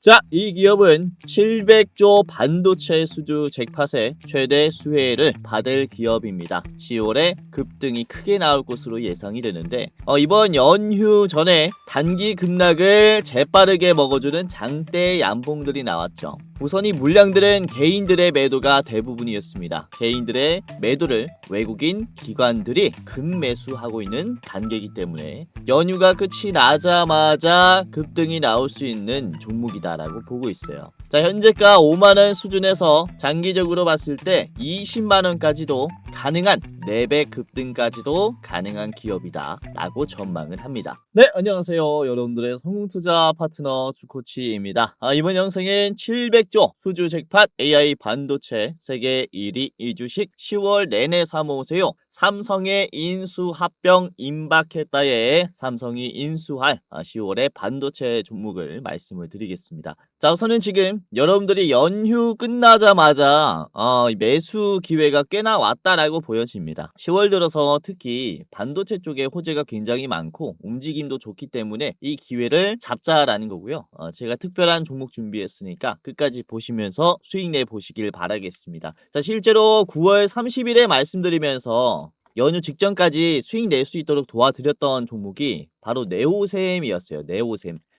자, 이 기업은 700조 반도체 수주 잭팟의 최대 수혜를 받을 기업입니다. 10월에 급등이 크게 나올 것으로 예상이 되는데 이번 연휴 전에 단기 급락을 재빠르게 먹어주는 장대 양봉들이 나왔죠. 우선 이 물량들은 개인들의 매도가 대부분이었습니다. 개인들의 매도를 외국인 기관들이 급매수하고 있는 단계이기 때문에 연휴가 끝이 나자마자 급등이 나올 수 있는 종목이다라고 보고 있어요. 자, 현재가 5만원 수준에서 장기적으로 봤을 때 20만원까지도 가능한 4배 급등까지도 가능한 기업이다 라고 전망을 합니다. 네, 안녕하세요. 여러분들의 성공투자 파트너 주코치입니다. 이번 영상엔 700조 수주 잭팟 AI 반도체 세계 1위 이 주식 10월 내내 사모으세요. 삼성의 인수 합병 임박했다에 삼성이 인수할 10월의 반도체 종목을 말씀을 드리겠습니다. 자, 우선은 지금 여러분들이 연휴 끝나자마자 매수 기회가 꽤나 왔다라고 보여집니다. 10월 들어서 특히 반도체 쪽에 호재가 굉장히 많고 움직임도 좋기 때문에 이 기회를 잡자라는 거고요. 제가 특별한 종목 준비했으니까 끝까지 보시면서 수익 내 보시길 바라겠습니다. 자, 실제로 9월 30일에 말씀드리면서 연휴 직전까지 수익 낼 수 있도록 도와드렸던 종목이 바로 네오셈이었어요.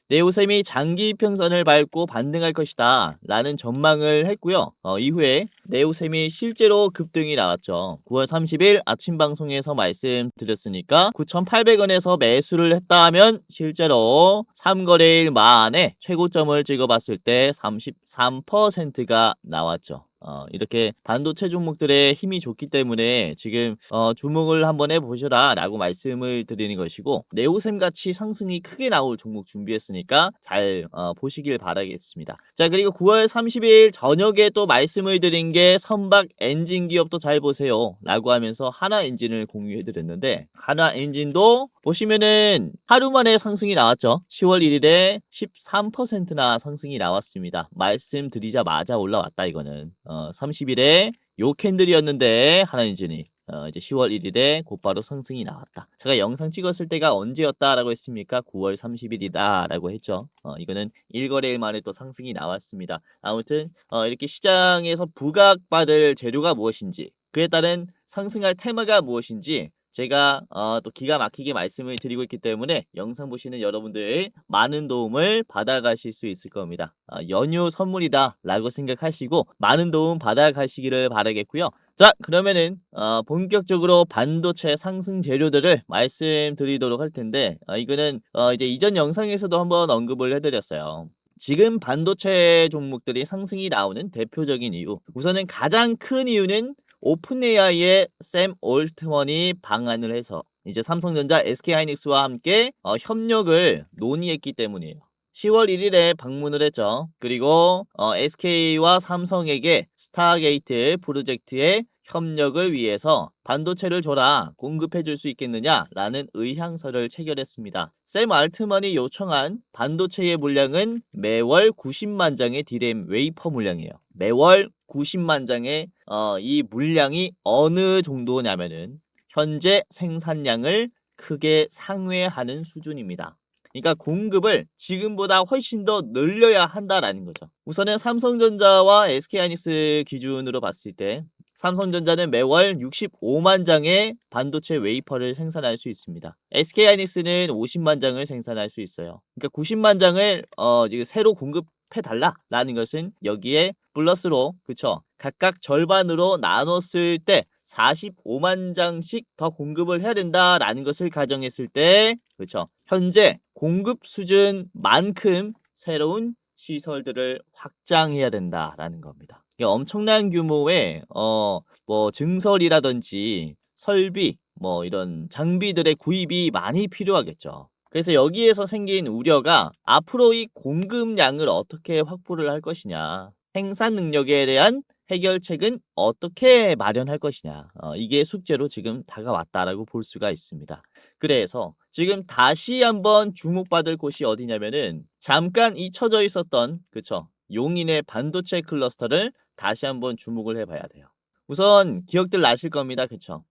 네오셈이 장기 평선을 밟고 반등할 것이다 라는 전망을 했고요. 이후에 네오셈이 실제로 급등이 나왔죠. 9월 30일 아침 방송에서 말씀드렸으니까 9,800원에서 매수를 했다 하면 실제로 3거래일 만에 최고점을 찍어봤을 때 33%가 나왔죠. 이렇게 반도체 종목들의 힘이 좋기 때문에 지금 주목을 한번 해보셔라 라고 말씀을 드리는 것이고, 네오셈 같이 상승이 크게 나올 종목 준비했으니까 잘 보시길 바라겠습니다. 자, 그리고 9월 30일 저녁에 또 말씀을 드린 게 선박 엔진 기업도 잘 보세요 라고 하면서 하나 엔진을 공유해 드렸는데, 하나 엔진도 보시면은 하루 만에 상승이 나왔죠. 10월 1일에 13%나 상승이 나왔습니다. 말씀드리자마자 올라왔다. 이거는 30일에 요 캔들이었는데 하나인진이 이제 10월 1일에 곧바로 상승이 나왔다. 제가 영상 찍었을 때가 언제였다라고 했습니까? 9월 30일이다 라고 했죠. 이거는 1거래일 만에 또 상승이 나왔습니다. 아무튼 이렇게 시장에서 부각받을 재료가 무엇인지, 그에 따른 상승할 테마가 무엇인지 제가 또 기가 막히게 말씀을 드리고 있기 때문에 영상 보시는 여러분들 많은 도움을 받아가실 수 있을 겁니다. 연휴 선물이다 라고 생각하시고 많은 도움 받아가시기를 바라겠고요. 자, 그러면은 본격적으로 반도체 상승 재료들을 말씀드리도록 할 텐데, 이거는 이제 이전 영상에서도 한번 언급을 해드렸어요. 지금 반도체 종목들이 상승이 나오는 대표적인 이유, 우선은 가장 큰 이유는 오픈 AI의 샘 올트먼이 방한을 해서 이제 삼성전자, SK하이닉스와 함께 협력을 논의했기 때문이에요. 10월 1일에 방문을 했죠. 그리고 SK와 삼성에게 스타게이트 프로젝트의 협력을 위해서 반도체를 줘라, 공급해 줄 수 있겠느냐라는 의향서를 체결했습니다. 샘 알트먼이 요청한 반도체의 물량은 매월 90만 장의 디램 웨이퍼 물량이에요. 매월 90만 장의 이 물량이 어느 정도냐면은 현재 생산량을 크게 상회하는 수준입니다. 그러니까 공급을 지금보다 훨씬 더 늘려야 한다라는 거죠. 우선은 삼성전자와 SK하이닉스 기준으로 봤을 때 삼성전자는 매월 65만 장의 반도체 웨이퍼를 생산할 수 있습니다. SK하이닉스는 50만 장을 생산할 수 있어요. 그러니까 90만 장을 지금 새로 공급해달라라는 것은 여기에 플러스로, 그쵸, 각각 절반으로 나눴을 때 45만 장씩 더 공급을 해야 된다라는 것을 가정했을 때, 그쵸, 현재 공급 수준만큼 새로운 시설들을 확장해야 된다라는 겁니다. 이게 엄청난 규모의 뭐 증설이라든지 설비, 뭐 이런 장비들의 구입이 많이 필요하겠죠. 그래서 여기에서 생긴 우려가 앞으로 이 공급량을 어떻게 확보를 할 것이냐, 생산 능력에 대한 해결책은 어떻게 마련할 것이냐, 이게 숙제로 지금 다가왔다라고 볼 수가 있습니다. 그래서 지금 다시 한번 주목받을 곳이 어디냐면은 잠깐 잊혀져 있었던, 그쵸, 용인의 반도체 클러스터를 다시 한번 주목을 해봐야 돼요. 우선 기억들 나실 겁니다. 그쵸?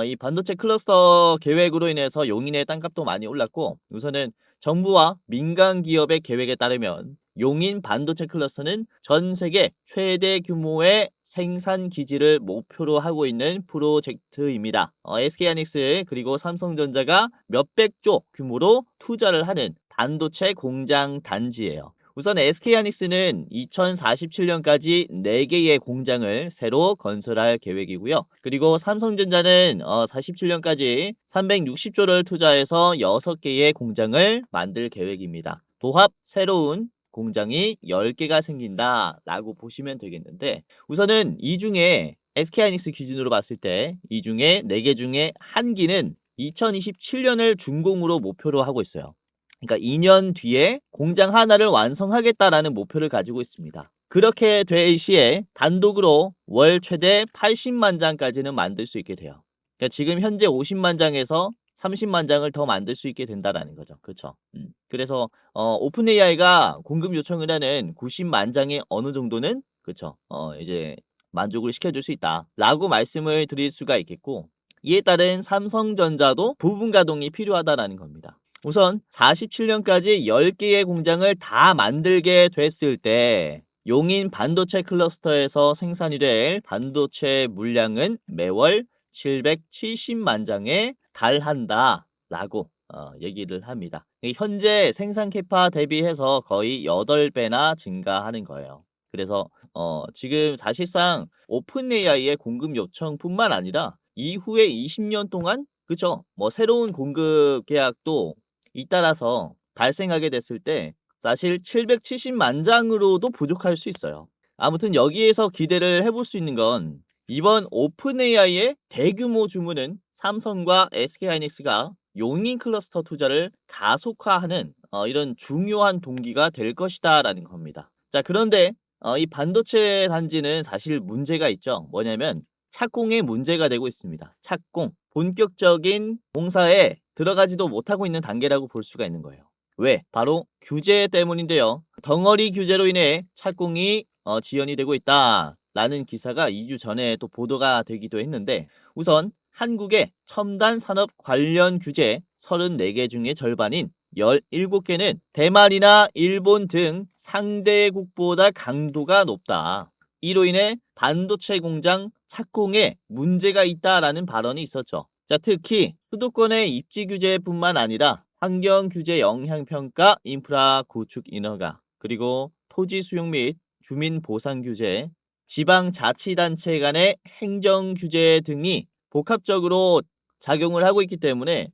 이 반도체 클러스터 계획으로 인해서 용인의 땅값도 많이 올랐고, 우선은 정부와 민간 기업의 계획에 따르면 용인 반도체 클러스터는 전 세계 최대 규모의 생산 기지를 목표로 하고 있는 프로젝트입니다. SK하이닉스 그리고 삼성전자가 몇백조 규모로 투자를 하는 반도체 공장 단지예요. 우선 SK하이닉스는 2047년까지 4개의 공장을 새로 건설할 계획이고요. 그리고 삼성전자는 47년까지 360조를 투자해서 6개의 공장을 만들 계획입니다. 도합 새로운 공장이 10개가 생긴다라고 보시면 되겠는데, 우선은 이 중에 SK하이닉스 기준으로 봤을 때 이 중에 4개 중에 1기는 2027년을 준공으로 목표로 하고 있어요. 그러니까 2년 뒤에 공장 하나를 완성하겠다라는 목표를 가지고 있습니다. 그렇게 될 시에 단독으로 월 최대 80만 장까지는 만들 수 있게 돼요. 그러니까 지금 현재 50만 장에서 30만 장을 더 만들 수 있게 된다라는 거죠. 그렇죠? 그래서 오픈 AI가 공급 요청을 하는 90만 장의 어느 정도는 그렇죠. 이제 만족을 시켜줄 수 있다라고 말씀을 드릴 수가 있겠고, 이에 따른 삼성전자도 부분 가동이 필요하다라는 겁니다. 우선 47년까지 10개의 공장을 다 만들게 됐을 때 용인 반도체 클러스터에서 생산이 될 반도체 물량은 매월 770만 장에 달한다라고 얘기를 합니다. 현재 생산 캐파 대비해서 거의 8배나 증가하는 거예요. 그래서 지금 사실상 오픈 AI의 공급 요청뿐만 아니라 이후에 20년 동안 그쵸? 뭐 새로운 공급 계약도 잇따라서 발생하게 됐을 때 사실 770만 장으로도 부족할 수 있어요. 아무튼 여기에서 기대를 해볼 수 있는 건 이번 오픈 AI의 대규모 주문은 삼성과 SK하이닉스가 용인 클러스터 투자를 가속화하는 이런 중요한 동기가 될 것이다 라는 겁니다. 자, 그런데 이 반도체 단지는 사실 문제가 있죠. 뭐냐면 착공에 문제가 되고 있습니다. 착공. 본격적인 공사에 들어가지도 못하고 있는 단계라고 볼 수가 있는 거예요. 왜? 바로 규제 때문인데요. 덩어리 규제로 인해 착공이 지연이 되고 있다라는 기사가 2주 전에 또 보도가 되기도 했는데, 우선 한국의 첨단 산업 관련 규제 34개 중에 절반인 17개는 대만이나 일본 등 상대국보다 강도가 높다. 이로 인해 반도체 공장 착공에 문제가 있다라는 발언이 있었죠. 자, 특히 수도권의 입지 규제뿐만 아니라 환경 규제 영향평가 인프라 구축 인허가, 그리고 토지 수용 및 주민 보상 규제, 지방자치단체 간의 행정 규제 등이 복합적으로 작용을 하고 있기 때문에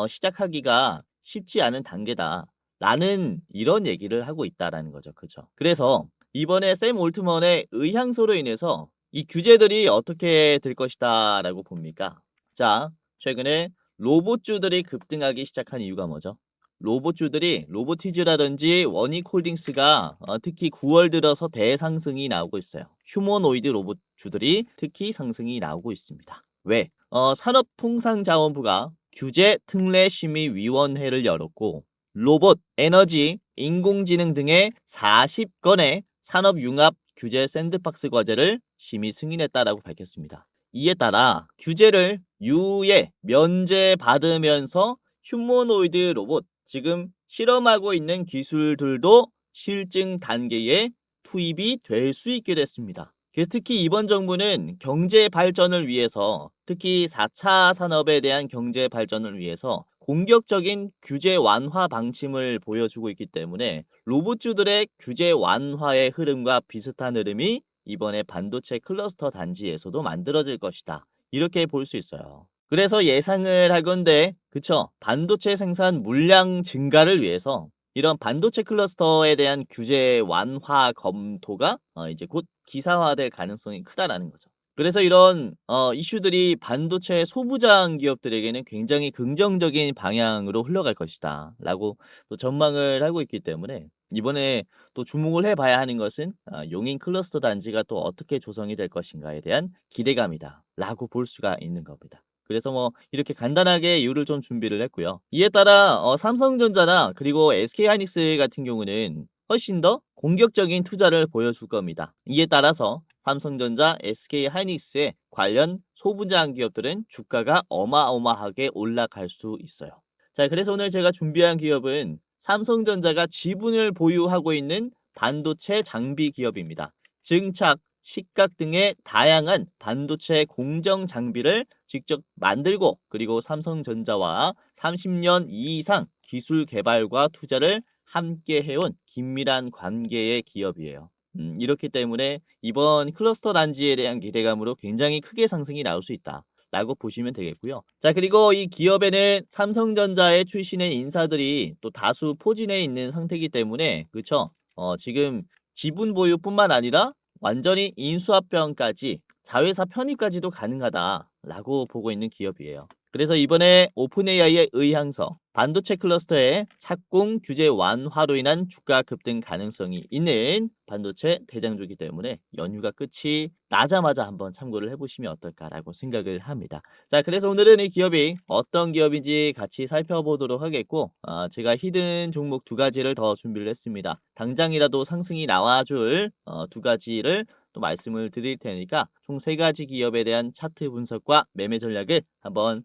시작하기가 쉽지 않은 단계다라는 이런 얘기를 하고 있다라는 거죠. 그렇죠? 그래서 이번에 샘 올트먼의 의향서로 인해서 이 규제들이 어떻게 될 것이다 라고 봅니까? 자, 최근에 로봇주들이 급등하기 시작한 이유가 뭐죠? 로봇주들이 로보티즈라든지 원익홀딩스가 특히 9월 들어서 대상승이 나오고 있어요. 휴머노이드 로봇주들이 특히 상승이 나오고 있습니다. 왜? 산업통상자원부가 규제특례심의위원회를 열었고, 로봇, 에너지, 인공지능 등의 40건의 산업융합 규제 샌드박스 과제를 심의 승인했다라고 밝혔습니다. 이에 따라 규제를 유예, 면제받으면서 휴머노이드 로봇, 지금 실험하고 있는 기술들도 실증 단계에 투입이 될 수 있게 됐습니다. 특히 이번 정부는 경제 발전을 위해서, 특히 4차 산업에 대한 경제 발전을 위해서 공격적인 규제 완화 방침을 보여주고 있기 때문에 로봇주들의 규제 완화의 흐름과 비슷한 흐름이 이번에 반도체 클러스터 단지에서도 만들어질 것이다. 이렇게 볼 수 있어요. 그래서 예상을 하건대, 그쵸? 반도체 생산 물량 증가를 위해서 이런 반도체 클러스터에 대한 규제 완화 검토가 이제 곧 기사화될 가능성이 크다라는 거죠. 그래서 이런 이슈들이 반도체 소부장 기업들에게는 굉장히 긍정적인 방향으로 흘러갈 것이다 라고 또 전망을 하고 있기 때문에 이번에 또 주목을 해봐야 하는 것은 용인 클러스터 단지가 또 어떻게 조성이 될 것인가에 대한 기대감이다 라고 볼 수가 있는 겁니다. 그래서 뭐 이렇게 간단하게 이유를 좀 준비를 했고요. 이에 따라 삼성전자나 그리고 SK하이닉스 같은 경우는 훨씬 더 공격적인 투자를 보여줄 겁니다. 이에 따라서 삼성전자, SK하이닉스의 관련 소부장 기업들은 주가가 어마어마하게 올라갈 수 있어요. 자, 그래서 오늘 제가 준비한 기업은 삼성전자가 지분을 보유하고 있는 반도체 장비 기업입니다. 증착, 식각 등의 다양한 반도체 공정 장비를 직접 만들고 그리고 삼성전자와 30년 이상 기술 개발과 투자를 함께 해온 긴밀한 관계의 기업이에요. 이렇기 때문에 이번 클러스터 단지에 대한 기대감으로 굉장히 크게 상승이 나올 수 있다. 라고 보시면 되겠고요. 자, 그리고 이 기업에는 삼성전자의 출신의 인사들이 또 다수 포진해 있는 상태이기 때문에 그쵸? 지금 지분 보유뿐만 아니라 완전히 인수합병까지 자회사 편입까지도 가능하다라고 보고 있는 기업이에요. 그래서 이번에 오픈AI의 의향서 반도체 클러스터의 착공 규제 완화로 인한 주가 급등 가능성이 있는 반도체 대장주이기 때문에 연휴가 끝이 나자마자 한번 참고를 해보시면 어떨까라고 생각을 합니다. 자, 그래서 오늘은 이 기업이 어떤 기업인지 같이 살펴보도록 하겠고 제가 히든 종목 두 가지를 더 준비를 했습니다. 당장이라도 상승이 나와줄 두 가지를 또 말씀을 드릴 테니까 총 세 가지 기업에 대한 차트 분석과 매매 전략을 한번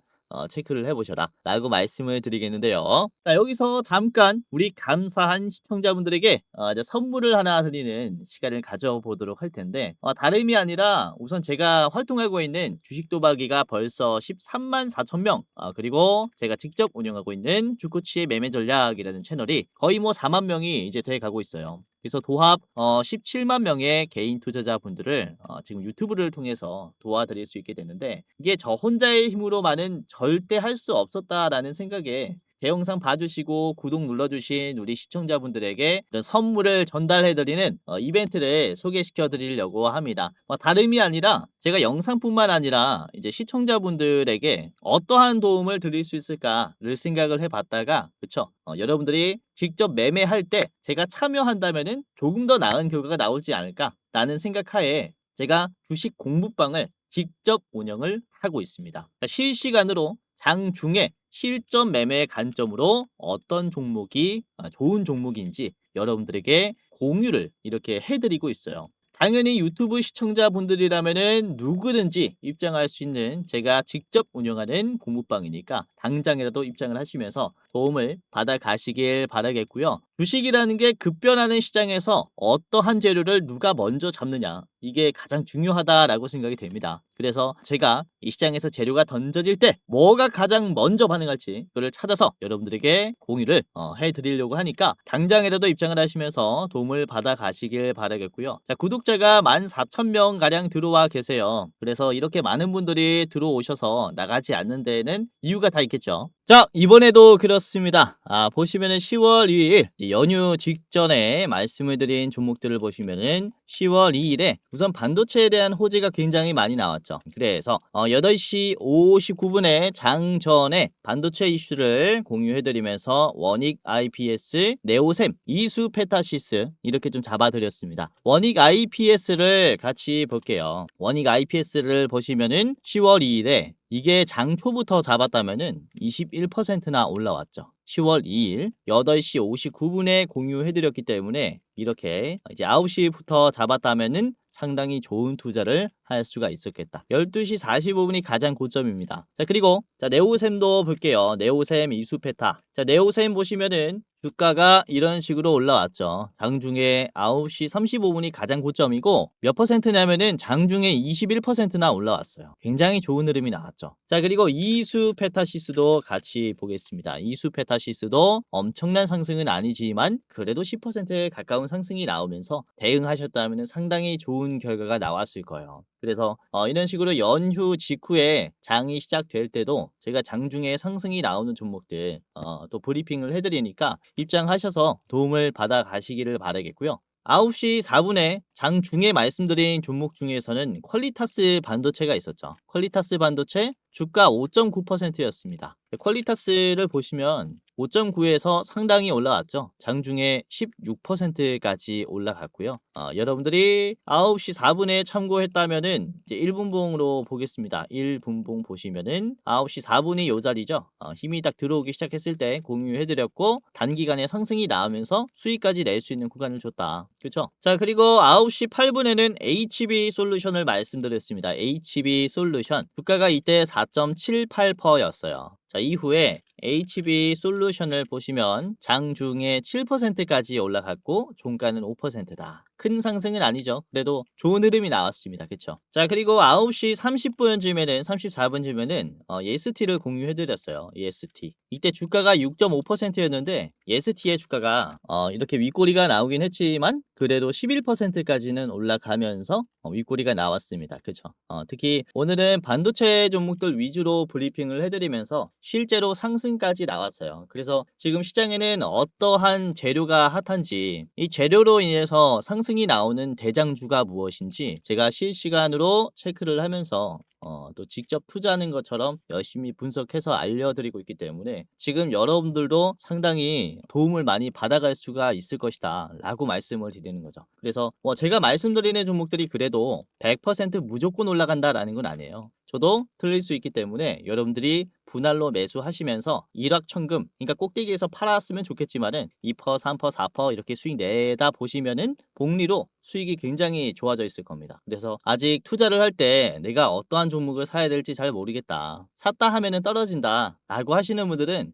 체크를 해보셔라 라고 말씀을 드리겠는데요. 자, 여기서 잠깐 우리 감사한 시청자분들에게 이제 선물을 하나 드리는 시간을 가져보도록 할 텐데 다름이 아니라 우선 제가 활동하고 있는 주식도박이가 벌써 13만 4천 명 그리고 제가 직접 운영하고 있는 주코치의 매매 전략이라는 채널이 거의 뭐 4만 명이 이제 돼 가고 있어요. 그래서 도합 17만 명의 개인 투자자분들을 지금 유튜브를 통해서 도와드릴 수 있게 되는데 이게 저 혼자의 힘으로만은 절대 할 수 없었다라는 생각에 제 영상 봐주시고 구독 눌러주신 우리 시청자분들에게 이런 선물을 전달해드리는 이벤트를 소개시켜드리려고 합니다. 다름이 아니라 제가 영상뿐만 아니라 이제 시청자분들에게 어떠한 도움을 드릴 수 있을까를 생각을 해봤다가 그쵸? 여러분들이 직접 매매할 때 제가 참여한다면은 조금 더 나은 결과가 나오지 않을까라는 생각하에 제가 주식 공부방을 직접 운영을 하고 있습니다. 실시간으로 장중에 실전 매매 관점으로 어떤 종목이 좋은 종목인지 여러분들에게 공유를 이렇게 해드리고 있어요. 당연히 유튜브 시청자분들이라면은 누구든지 입장할 수 있는 제가 직접 운영하는 공부방이니까 당장이라도 입장을 하시면서 도움을 받아 가시길 바라겠고요. 주식이라는 게 급변하는 시장에서 어떠한 재료를 누가 먼저 잡느냐 이게 가장 중요하다라고 생각이 됩니다. 그래서 제가 이 시장에서 재료가 던져질 때 뭐가 가장 먼저 반응할지 그걸 찾아서 여러분들에게 공유를 해드리려고 하니까 당장이라도 입장을 하시면서 도움을 받아 가시길 바라겠고요. 자, 구독자가 14,000명 가량 들어와 계세요. 그래서 이렇게 많은 분들이 들어오셔서 나가지 않는 데에는 이유가 다 있겠죠. 자, 이번에도 그렇습니다. 보시면은 10월 2일 연휴 직전에 말씀을 드린 종목들을 보시면은 10월 2일에 우선 반도체에 대한 호재가 굉장히 많이 나왔죠. 그래서 8시 59분에 장전에 반도체 이슈를 공유해드리면서 원익 IPS, 네오셈, 이수 페타시스 이렇게 좀 잡아드렸습니다. 원익 IPS를 같이 볼게요. 원익 IPS를 보시면은 10월 2일에 이게 장 초부터 잡았다면은 21%나 올라왔죠. 10월 2일 8시 59분에 공유해드렸기 때문에 이렇게 이제 9시부터 잡았다면은 상당히 좋은 투자를 할 수가 있었겠다. 12시 45분이 가장 고점입니다. 자, 그리고 네오셈도 볼게요. 네오셈 이수페타. 자, 네오셈 보시면은 주가가 이런 식으로 올라왔죠. 장중에 9시 35분이 가장 고점이고 몇 퍼센트냐면은 장중에 21%나 올라왔어요. 굉장히 좋은 흐름이 나왔죠. 자, 그리고 이수페타시스도 같이 보겠습니다. 이수페타시스도 엄청난 상승은 아니지만 그래도 10%에 가까운 상승이 나오면서 대응하셨다면 상당히 좋은 결과가 나왔을 거예요. 그래서 이런 식으로 연휴 직후에 장이 시작될 때도 제가 장중에 상승이 나오는 종목들 또 브리핑을 해드리니까 입장하셔서 도움을 받아 가시기를 바라겠고요. 9시 4분에 장중에 말씀드린 종목 중에서는 퀄리타스 반도체가 있었죠. 퀄리타스 반도체 주가 5.9%였습니다. 퀄리타스를 보시면 5.9에서 상당히 올라왔죠. 장중에 16%까지 올라갔고요. 여러분들이 9시 4분에 참고했다면은 이제 1분봉으로 보겠습니다. 1분봉 보시면은 9시 4분이 요 자리죠. 힘이 딱 들어오기 시작했을 때 공유해드렸고 단기간에 상승이 나오면서 수익까지 낼 수 있는 구간을 줬다. 그렇죠? 자, 그리고 9시 8분에는 HB 솔루션을 말씀드렸습니다. HB 솔루션 주가가 이때 4.78%였어요. 자, 이후에 HB 솔루션을 보시면 장중에 7%까지 올라갔고 종가는 5%다. 큰 상승은 아니죠. 그래도 좋은 흐름이 나왔습니다. 그쵸? 자, 그리고 9시 30분쯤에는 34분쯤에는 EST를 공유해드렸어요. EST. 이때 주가가 6.5%였는데 EST의 주가가 이렇게 윗꼬리가 나오긴 했지만 그래도 11%까지는 올라가면서 윗꼬리가 나왔습니다. 그쵸? 특히 오늘은 반도체 종목들 위주로 브리핑을 해드리면서 실제로 상승까지 나왔어요. 그래서 지금 시장에는 어떠한 재료가 핫한지 이 재료로 인해서 상승이 나오는 대장주가 무엇인지 제가 실시간으로 체크를 하면서 또 직접 투자하는 것처럼 열심히 분석해서 알려드리고 있기 때문에 지금 여러분들도 상당히 도움을 많이 받아갈 수가 있을 것이다 라고 말씀을 드리는 거죠. 그래서 제가 말씀드리는 종목들이 그래도 100% 무조건 올라간다라는 건 아니에요. 저도 틀릴 수 있기 때문에 여러분들이 분할로 매수하시면서 일확천금, 그러니까 꼭대기에서 팔았으면 좋겠지만은 2%, 3%, 4% 이렇게 수익 내다 보시면은 복리로 수익이 굉장히 좋아져 있을 겁니다. 그래서 아직 투자를 할 때 내가 어떠한 종목을 사야 될지 잘 모르겠다. 샀다 하면은 떨어진다 라고 하시는 분들은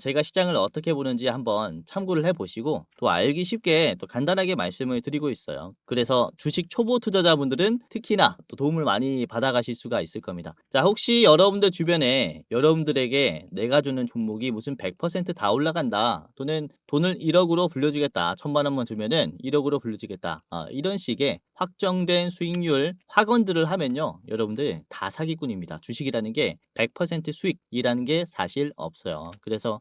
제가 시장을 어떻게 보는지 한번 참고를 해보시고 또 알기 쉽게 또 간단하게 말씀을 드리고 있어요. 그래서 주식 초보 투자자분들은 특히나 또 도움을 많이 받아가실 수가 있을 겁니다. 자, 혹시 여러분들 주변에 여러분들에게 내가 주는 종목이 무슨 100%다 올라간다 또는 돈을 1억으로 불려주겠다, 1000만 원만 주면은 1억으로 불려주겠다, 이런 식의 확정된 수익률 확언들을 하면요 여러분들 다 사기꾼입니다. 주식이라는 게 100% 수익이라는 게 사실 없어요. 그래서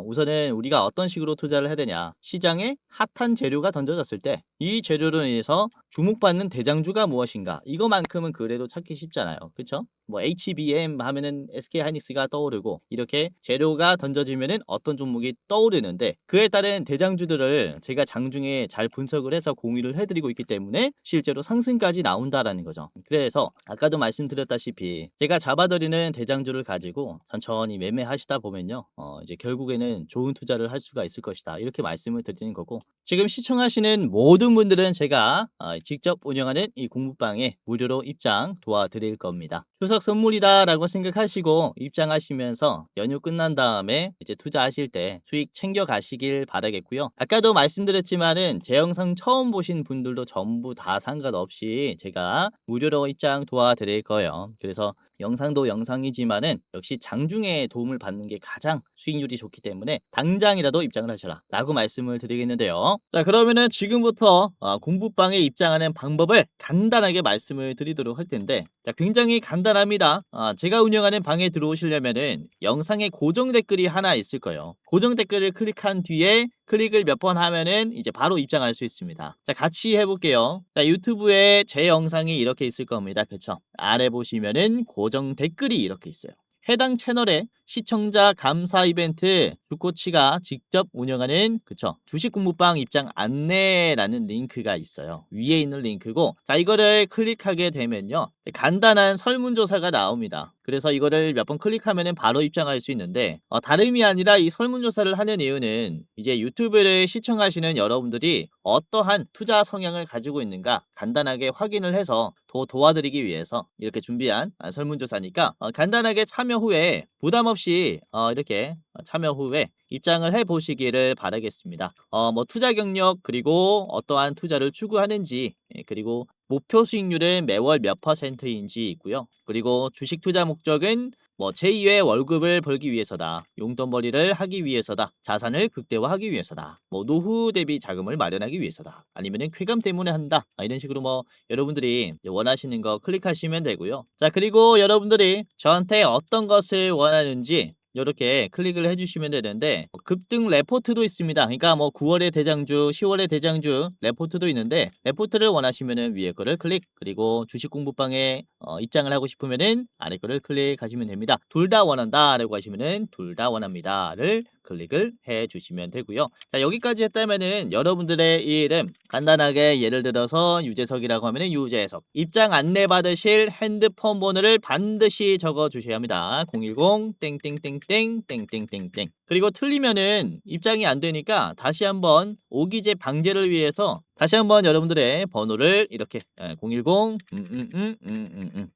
우선은 우리가 어떤 식으로 투자를 해야 되냐, 시장에 핫한 재료가 던져졌을 때 이 재료로 인해서 주목받는 대장주가 무엇인가, 이거만큼은 그래도 찾기 쉽잖아요. 그쵸? 뭐 HBM 하면은 SK하이닉스가 떠오르고 이렇게 재료가 던져지면은 어떤 종목이 떠오르는데 그에 따른 대장주들을 제가 장중에 잘 분석을 해서 공유를 해드리고 있기 때문에 실제로 상승까지 나온다라는 거죠. 그래서 아까도 말씀드렸다시피 제가 잡아드리는 대장주를 가지고 천천히 매매하시다 보면요 이제 결국에는 좋은 투자를 할 수가 있을 것이다, 이렇게 말씀을 드리는 거고, 지금 시청하시는 모든 분들은 제가 직접 운영하는 이 공부방에 무료로 입장 도와드릴 겁니다. 추석 선물이다 라고 생각하시고 입장하시면서 연휴 끝난 다음에 이제 투자하실 때 수익 챙겨 가시길 바라겠고요. 아까도 말씀드렸지만은 제 영상 처음 보신 분들도 전부 다 상관없이 제가 무료로 입장 도와드릴 거예요. 그래서 영상도 영상이지만은 역시 장중에 도움을 받는 게 가장 수익률이 좋기 때문에 당장이라도 입장을 하셔라 라고 말씀을 드리겠는데요. 자, 그러면은 지금부터 공부방에 입장하는 방법을 간단하게 말씀을 드리도록 할 텐데, 자, 굉장히 간단합니다. 제가 운영하는 방에 들어오시려면은 영상에 고정 댓글이 하나 있을 거예요. 고정 댓글을 클릭한 뒤에 클릭을 몇 번 하면은 이제 바로 입장할 수 있습니다. 자, 같이 해볼게요. 자, 유튜브에 제 영상이 이렇게 있을 겁니다. 그쵸? 아래 보시면은 고정 댓글이 이렇게 있어요. 해당 채널에 시청자 감사 이벤트 주코치가 직접 운영하는 주식 공부방 입장 안내라는 링크가 있어요. 위에 있는 링크고, 자, 이거를 클릭하게 되면요 간단한 설문조사가 나옵니다. 그래서 이거를 몇 번 클릭하면 바로 입장할 수 있는데 다름이 아니라 이 설문조사를 하는 이유는 이제 유튜브를 시청하시는 여러분들이 어떠한 투자 성향을 가지고 있는가 간단하게 확인을 해서 도와드리기 위해서 이렇게 준비한 설문조사니까 간단하게 참여 후에 부담 없이 이렇게 참여 후에 입장을 해 보시기를 바라겠습니다. 뭐 투자 경력, 그리고 어떠한 투자를 추구하는지, 그리고 목표 수익률은 매월 몇 %인지 있고요. 그리고 주식 투자 목적은 뭐 제2의 월급을 벌기 위해서다, 용돈벌이를 하기 위해서다, 자산을 극대화하기 위해서다, 뭐 노후 대비 자금을 마련하기 위해서다, 아니면은 쾌감 때문에 한다, 이런 식으로 뭐 여러분들이 원하시는 거 클릭하시면 되고요. 자, 그리고 여러분들이 저한테 어떤 것을 원하는지 이렇게 클릭을 해주시면 되는데 급등 레포트도 있습니다. 그러니까 뭐 9월의 대장주, 10월의 대장주 레포트도 있는데 레포트를 원하시면은 위에 거를 클릭, 그리고 주식 공부방에 입장을 하고 싶으면은 아래 거를 클릭하시면 됩니다. 둘 다 원한다 라고 하시면은 둘 다 원합니다를 클릭을 해주시면 되고요. 자, 여기까지 했다면은 여러분들의 이 이름 간단하게 예를 들어서 유재석이라고 하면은 유재석, 입장 안내 받으실 핸드폰 번호를 반드시 적어 주셔야 합니다. 010 땡땡땡땡 땡땡땡땡. 그리고 틀리면은 입장이 안 되니까 다시 한번 오기재 방지를 위해서 다시 한번 여러분들의 번호를 이렇게 010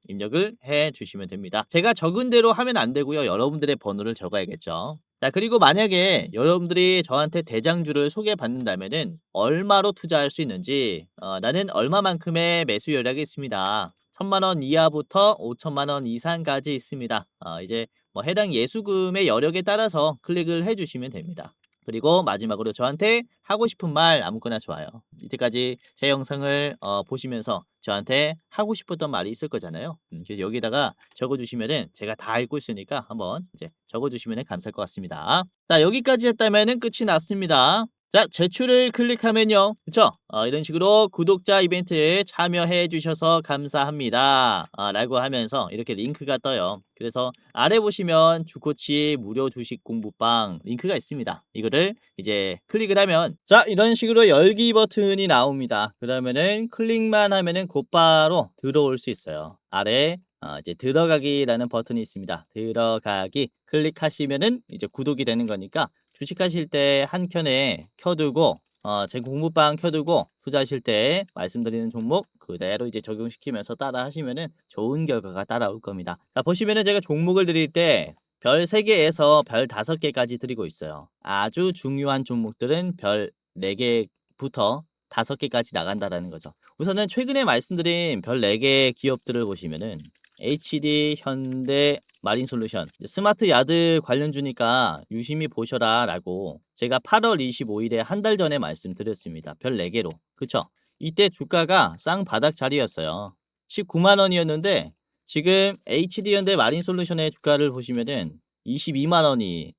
입력을 해 주시면 됩니다. 제가 적은 대로 하면 안 되고요. 여러분들의 번호를 적어야겠죠. 자, 그리고 만약에 여러분들이 저한테 대장주를 소개받는다면은 얼마로 투자할 수 있는지, 나는 얼마만큼의 매수 여력이 있습니다. 1000만 원 이하부터 5천만 원 이상까지 있습니다. 이제 뭐 해당 예수금의 여력에 따라서 클릭을 해주시면 됩니다. 그리고 마지막으로 저한테 하고 싶은 말 아무거나 좋아요. 이때까지 제 영상을 보시면서 저한테 하고 싶었던 말이 있을 거잖아요. 그래서 여기다가 적어주시면은 제가 다 읽고 있으니까 한번 이제 적어주시면 감사할 것 같습니다. 자, 여기까지 했다면은 끝이 났습니다. 자, 제출을 클릭하면요, 그쵸? 이런 식으로 구독자 이벤트에 참여해 주셔서 감사합니다 라고 하면서 이렇게 링크가 떠요. 그래서 아래 보시면 주코치 무료 주식 공부방 링크가 있습니다. 이거를 이제 클릭을 하면 자, 이런 식으로 열기 버튼이 나옵니다. 그러면은 클릭만 하면은 곧바로 들어올 수 있어요. 아래 이제 들어가기라는 버튼이 있습니다. 들어가기 클릭하시면은 이제 구독이 되는 거니까 주식하실 때 한켠에 켜두고 제 공부방 켜두고 투자하실 때 말씀드리는 종목 그대로 이제 적용시키면서 따라 하시면은 좋은 결과가 따라올 겁니다. 자, 보시면은 제가 종목을 드릴 때 별 3개에서 별 5개까지 드리고 있어요. 아주 중요한 종목들은 별 4개부터 5개까지 나간다라는 거죠. 우선은 최근에 말씀드린 별 4개 기업들을 보시면은 HD, 현대, 마린솔루션, 스마트 야드 관련주니까 유심히 보셔라 라고 제가 8월 25일에 한 달 전에 말씀드렸습니다. 별 4개로. 그쵸? 이때 주가가 쌍바닥 자리였어요. 19만 원이었는데 지금 HD 현대 마린솔루션의 주가를 보시면은 22만 원이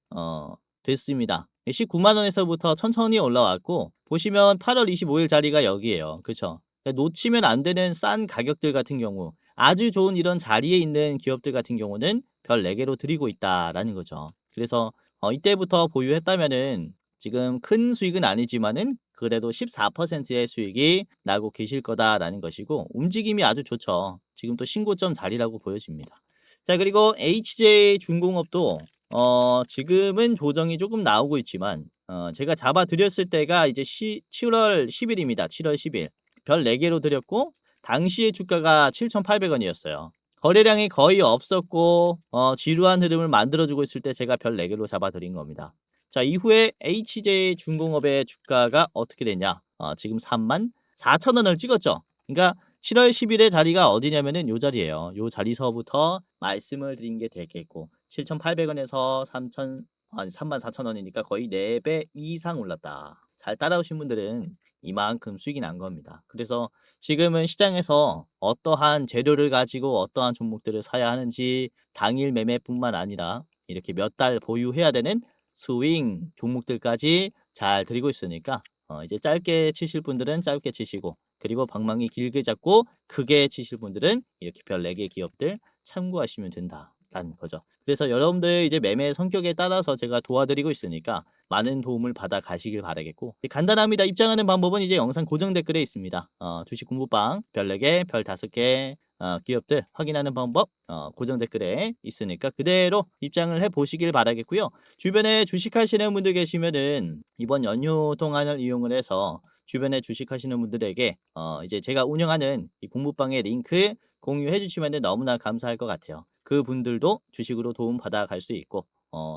됐습니다. 19만 원에서부터 천천히 올라왔고 보시면 8월 25일 자리가 여기에요. 그쵸? 놓치면 안 되는 싼 가격들 같은 경우 아주 좋은 이런 자리에 있는 기업들 같은 경우는 별 4개로 드리고 있다라는 거죠. 그래서 이때부터 보유했다면은 지금 큰 수익은 아니지만은 그래도 14%의 수익이 나고 계실 거다라는 것이고 움직임이 아주 좋죠. 지금 또 신고점 자리라고 보여집니다. 자, 그리고 HJ 중공업도 지금은 조정이 조금 나오고 있지만 제가 잡아 드렸을 때가 이제 7월 10일입니다. 7월 10일. 별 4개로 드렸고 당시의 주가가 7,800원이었어요. 거래량이 거의 없었고 지루한 흐름을 만들어주고 있을 때 제가 별 4개로 잡아드린 겁니다. 자, 이후에 HJ 중공업의 주가가 어떻게 되냐? 지금 34,000원을 찍었죠. 그러니까 7월 10일의 자리가 어디냐면은 요 자리예요. 요 자리서부터 말씀을 드린 게 되겠고 7,800원에서 34,000원이니까 거의 4배 이상 올랐다. 잘 따라오신 분들은 이만큼 수익이 난 겁니다. 그래서 지금은 시장에서 어떠한 재료를 가지고 어떠한 종목들을 사야 하는지 당일 매매뿐만 아니라 이렇게 몇 달 보유해야 되는 스윙 종목들까지 잘 드리고 있으니까 이제 짧게 치실 분들은 짧게 치시고 그리고 방망이 길게 잡고 크게 치실 분들은 이렇게 별 4개 기업들 참고하시면 된다라는 거죠. 그래서 여러분들 이제 매매 성격에 따라서 제가 도와드리고 있으니까 많은 도움을 받아 가시길 바라겠고 간단합니다. 입장하는 방법은 이제 영상 고정 댓글에 있습니다. 주식 공부방 별 4개, 별 5개 기업들 확인하는 방법 고정 댓글에 있으니까 그대로 입장을 해 보시길 바라겠고요. 주변에 주식하시는 분들 계시면은 이번 연휴 동안을 이용을 해서 주변에 주식하시는 분들에게 이제 제가 운영하는 이 공부방의 링크 공유해 주시면 너무나 감사할 것 같아요. 그분들도 주식으로 도움 받아 갈 수 있고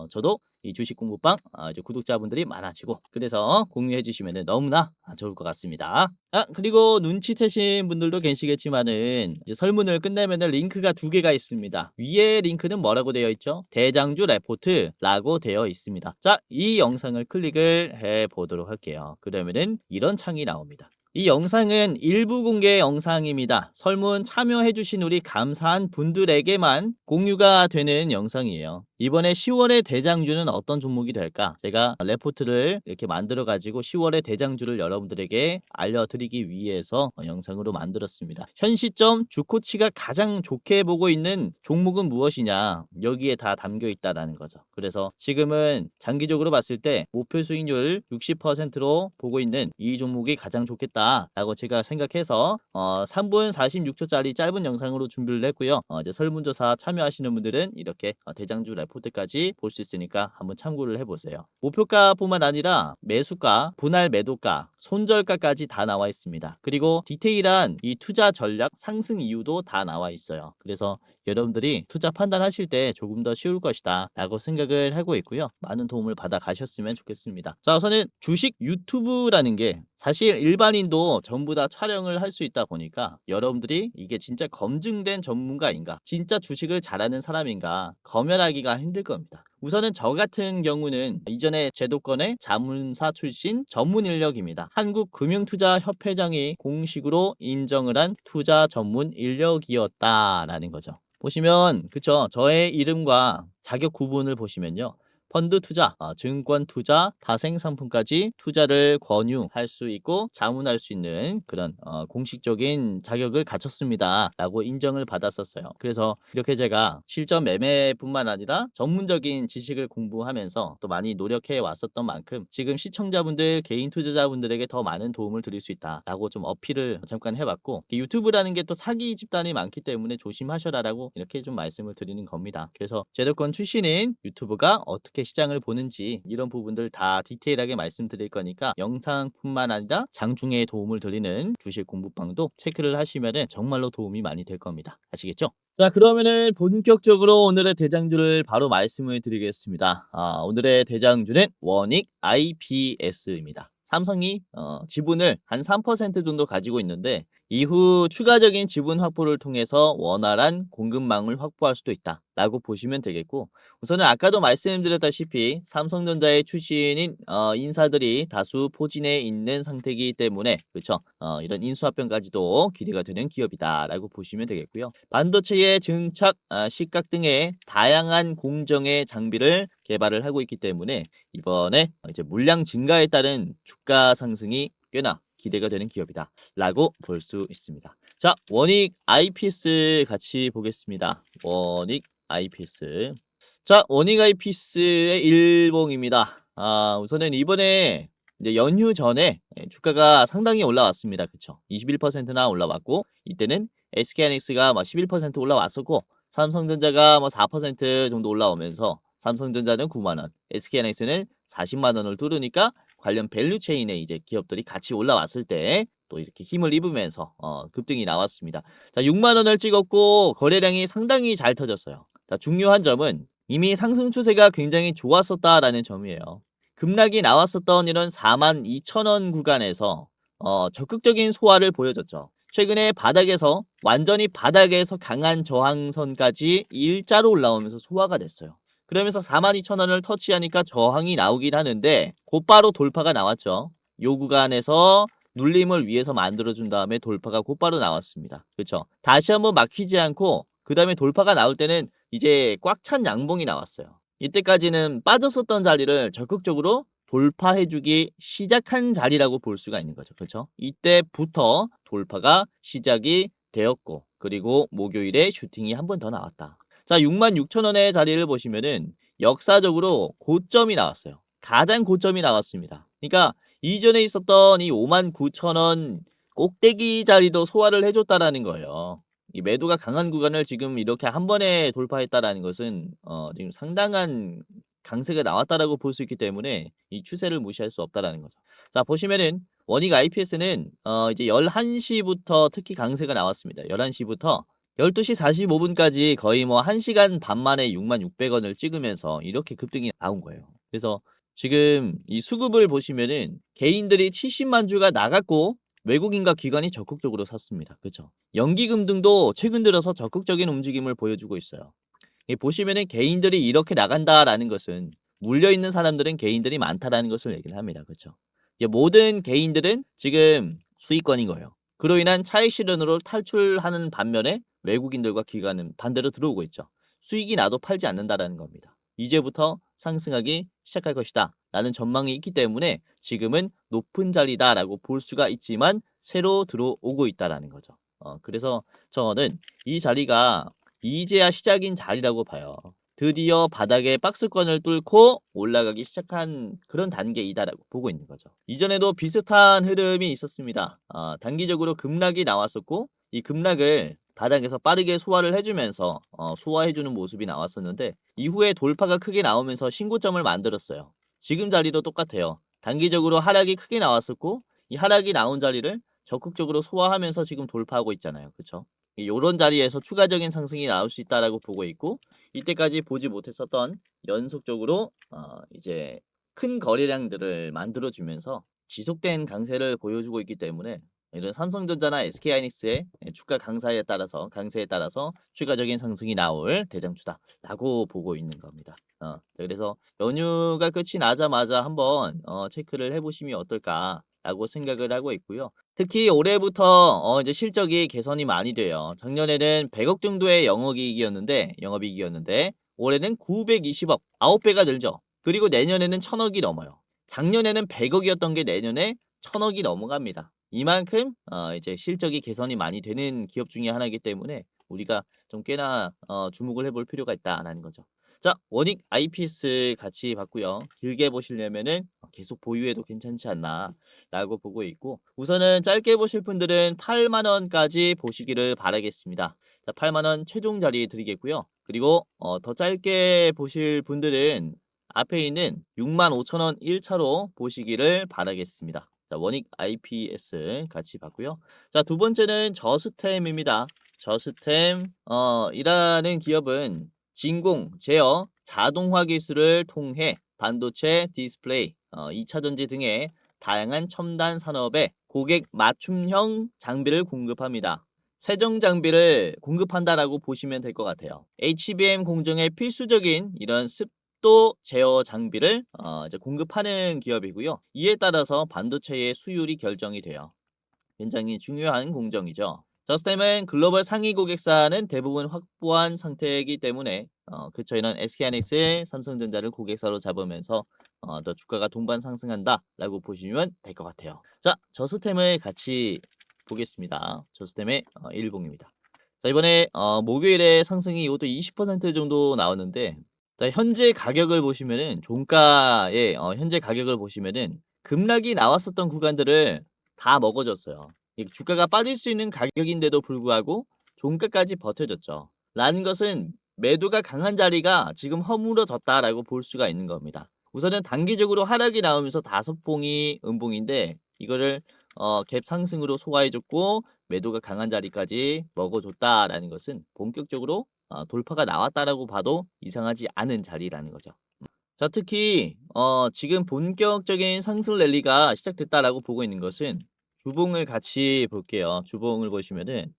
저도 이 주식 공부방 이제 구독자분들이 많아지고 그래서 공유해 주시면 너무나 좋을 것 같습니다. 그리고 눈치채신 분들도 계시겠지만은 이제 설문을 끝내면 링크가 2개가 있습니다. 위에 링크는 뭐라고 되어 있죠? 대장주 레포트라고 되어 있습니다. 자, 이 영상을 클릭을 해 보도록 할게요. 그러면은 이런 창이 나옵니다. 이 영상은 일부 공개 영상입니다. 설문 참여해주신 우리 감사한 분들에게만 공유가 되는 영상이에요. 이번에 10월의 대장주는 어떤 종목이 될까? 제가 레포트를 이렇게 만들어가지고 10월의 대장주를 여러분들에게 알려드리기 위해서 영상으로 만들었습니다. 현 시점 주코치가 가장 좋게 보고 있는 종목은 무엇이냐? 여기에 다 담겨 있다라는 거죠. 그래서 지금은 장기적으로 봤을 때 목표 수익률 60%로 보고 있는 이 종목이 가장 좋겠다 라고 제가 생각해서 3분 46초짜리 짧은 영상으로 준비를 했고요. 이제 설문조사 참여하시는 분들은 이렇게 대장주 레포트까지 볼 수 있으니까 한번 참고를 해보세요. 목표가뿐만 아니라 매수가, 분할 매도가, 손절가까지 다 나와 있습니다. 그리고 디테일한 이 투자 전략 상승 이유도 다 나와 있어요. 그래서 여러분들이 투자 판단하실 때 조금 더 쉬울 것이다 라고 생각을 하고 있고요. 많은 도움을 받아 가셨으면 좋겠습니다. 자, 우선은 주식 유튜브라는 게 사실 일반인도 전부 다 촬영을 할 수 있다 보니까 여러분들이 이게 진짜 검증된 전문가인가, 진짜 주식을 잘하는 사람인가 검열하기가 힘들 겁니다. 우선은 저 같은 경우는 이전에 제도권의 자문사 출신 전문 인력입니다. 한국금융투자협회장이 공식으로 인정을 한 투자 전문 인력이었다라는 거죠. 보시면 그쵸, 저의 이름과 자격 구분을 보시면요, 펀드 투자, 증권 투자, 다생 상품까지 투자를 권유할 수 있고 자문할 수 있는 그런 공식적인 자격을 갖췄습니다 라고 인정을 받았었어요. 그래서 이렇게 제가 실전 매매뿐만 아니라 전문적인 지식을 공부하면서 또 많이 노력해 왔었던 만큼 지금 시청자분들, 개인 투자자분들에게 더 많은 도움을 드릴 수 있다 라고 좀 어필을 잠깐 해봤고, 유튜브라는 게 또 사기 집단이 많기 때문에 조심하셔라 라고 이렇게 좀 말씀을 드리는 겁니다. 그래서 제도권 출신인 유튜브가 어떻게 시장을 보는지 이런 부분들 다 디테일하게 말씀드릴 거니까 영상뿐만 아니라 장중에 도움을 드리는 주식 공부방도 체크를 하시면 정말로 도움이 많이 될 겁니다. 아시겠죠? 자, 그러면은 본격적으로 오늘의 대장주를 바로 말씀을 드리겠습니다. 오늘의 대장주는 원익 IPS입니다. 삼성이 지분을 한 3% 정도 가지고 있는데 이후 추가적인 지분 확보를 통해서 원활한 공급망을 확보할 수도 있다 라고 보시면 되겠고, 우선은 아까도 말씀드렸다시피 삼성전자의 출신인 인사들이 다수 포진해 있는 상태이기 때문에 그렇죠, 이런 인수합병까지도 기대가 되는 기업이다 라고 보시면 되겠고요. 반도체의 증착, 식각 등의 다양한 공정의 장비를 개발을 하고 있기 때문에 이번에 이제 물량 증가에 따른 주가 상승이 꽤나 기대가 되는 기업이다 라고 볼 수 있습니다. 자, 원익 IPS 같이 보겠습니다. 원익 IPS. 자, 원익 IPS의 일봉입니다. 우선은 이번에 이제 연휴 전에 주가가 상당히 올라왔습니다. 그쵸? 21%나 올라왔고, 이때는 SK하이닉스가 11% 올라왔었고, 삼성전자가 4% 정도 올라오면서 삼성전자는 9만원, SK하이닉스는 40만원을 뚫으니까 관련 밸류체인에 이제 기업들이 같이 올라왔을 때 또 이렇게 힘을 입으면서 급등이 나왔습니다. 자, 6만원을 찍었고 거래량이 상당히 잘 터졌어요. 자, 중요한 점은 이미 상승 추세가 굉장히 좋았었다라는 점이에요. 급락이 나왔었던 이런 42,000원 구간에서 적극적인 소화를 보여줬죠. 최근에 바닥에서 완전히 바닥에서 강한 저항선까지 일자로 올라오면서 소화가 됐어요. 그러면서 42,000원을 터치하니까 저항이 나오긴 하는데 곧바로 돌파가 나왔죠. 요 구간에서 눌림을 위해서 만들어준 다음에 돌파가 곧바로 나왔습니다. 그렇죠? 다시 한번 막히지 않고 그 다음에 돌파가 나올 때는 이제 꽉 찬 양봉이 나왔어요. 이때까지는 빠졌었던 자리를 적극적으로 돌파해주기 시작한 자리라고 볼 수가 있는 거죠. 그렇죠? 이때부터 돌파가 시작이 되었고, 그리고 목요일에 슈팅이 한 번 더 나왔다. 자, 66,000원의 자리를 보시면은 역사적으로 고점이 나왔어요. 가장 고점이 나왔습니다. 그러니까 이전에 있었던 이 59,000원 꼭대기 자리도 소화를 해줬다라는 거예요. 이 매도가 강한 구간을 지금 이렇게 한 번에 돌파했다라는 것은 지금 상당한 강세가 나왔다라고 볼 수 있기 때문에 이 추세를 무시할 수 없다라는 거죠. 자, 보시면은 원익 IPS는 이제 11시부터 특히 강세가 나왔습니다. 11시부터 12시 45분까지 거의 1시간 반 만에 66,600원을 찍으면서 이렇게 급등이 나온 거예요. 그래서 지금 이 수급을 보시면은 개인들이 70만 주가 나갔고 외국인과 기관이 적극적으로 샀습니다. 그렇죠? 연기금 등도 최근 들어서 적극적인 움직임을 보여주고 있어요. 보시면은 개인들이 이렇게 나간다라는 것은 물려 있는 사람들은 개인들이 많다라는 것을 얘기를 합니다. 그렇죠? 이제 모든 개인들은 지금 수익권인 거예요. 그로 인한 차익 실현으로 탈출하는 반면에 외국인들과 기관은 반대로 들어오고 있죠. 수익이 나도 팔지 않는다라는 겁니다. 이제부터 상승하기 시작할 것이다 라는 전망이 있기 때문에 지금은 높은 자리다라고 볼 수가 있지만 새로 들어오고 있다라는 거죠. 그래서 저는 이 자리가 이제야 시작인 자리라고 봐요. 드디어 바닥에 박스권을 뚫고 올라가기 시작한 그런 단계이다라고 보고 있는 거죠. 이전에도 비슷한 흐름이 있었습니다. 단기적으로 급락이 나왔었고 이 급락을 바닥에서 빠르게 소화를 해주면서 소화해주는 모습이 나왔었는데 이후에 돌파가 크게 나오면서 신고점을 만들었어요. 지금 자리도 똑같아요. 단기적으로 하락이 크게 나왔었고 이 하락이 나온 자리를 적극적으로 소화하면서 지금 돌파하고 있잖아요. 그쵸? 이런 자리에서 추가적인 상승이 나올 수 있다라고 보고 있고 이때까지 보지 못했었던 연속적으로 이제 큰 거래량들을 만들어주면서 지속된 강세를 보여주고 있기 때문에 이런 삼성전자나 SK하이닉스의 주가 강세에 따라서 추가적인 상승이 나올 대장주다라고 보고 있는 겁니다. 그래서 연휴가 끝이 나자마자 한번 체크를 해보시면 어떨까라고 생각을 하고 있고요. 특히 올해부터 이제 실적이 개선이 많이 돼요. 작년에는 100억 정도의 영업이익이었는데 올해는 920억, 9배가 늘죠. 그리고 내년에는 1000억이 넘어요. 작년에는 100억이었던 게 내년에 1000억이 넘어갑니다. 이만큼 이제 실적이 개선이 많이 되는 기업 중에 하나이기 때문에 우리가 좀 꽤나 주목을 해볼 필요가 있다라는 거죠. 자, 원익 IPS 같이 봤고요. 길게 보시려면은 계속 보유해도 괜찮지 않나라고 보고 있고 우선은 짧게 보실 분들은 8만 원까지 보시기를 바라겠습니다. 자, 8만 원 최종 자리 드리겠고요. 그리고 더 짧게 보실 분들은 앞에 있는 6만 5천 원 1차로 보시기를 바라겠습니다. 자, 원익 IPS 같이 봤고요. 자, 두 번째는 저스템입니다. 저스템 이라는 기업은 진공, 제어, 자동화 기술을 통해 반도체, 디스플레이, 2차 전지 등의 다양한 첨단 산업에 고객 맞춤형 장비를 공급합니다. 세정 장비를 공급한다라고 보시면 될 것 같아요. HBM 공정에 필수적인 이런 습도 제어 장비를 이제 공급하는 기업이고요. 이에 따라서 반도체의 수율이 결정이 돼요. 굉장히 중요한 공정이죠. 저스템은 글로벌 상위 고객사는 대부분 확보한 상태이기 때문에 그 저희는 SK하이닉스, 삼성전자를 고객사로 잡으면서 더 주가가 동반 상승한다라고 보시면 될 것 같아요. 자, 저스템을 같이 보겠습니다. 저스템의 일봉입니다. 자, 이번에 목요일에 상승이 이것도 20% 정도 나왔는데 자, 현재 가격을 보시면은 종가의 현재 가격을 보시면은 급락이 나왔었던 구간들을 다 먹어줬어요. 주가가 빠질 수 있는 가격인데도 불구하고 종가까지 버텨줬죠. 라는 것은 매도가 강한 자리가 지금 허물어졌다라고 볼 수가 있는 겁니다. 우선은 단기적으로 하락이 나오면서 5봉이 음봉인데 이거를 갭 상승으로 소화해줬고 매도가 강한 자리까지 먹어줬다라는 것은 본격적으로 돌파가 나왔다라고 봐도 이상하지 않은 자리라는 거죠. 자, 특히 지금 본격적인 상승 랠리가 시작됐다라고 보고 있는 것은 주봉을 같이 볼게요. 주봉을 보시면은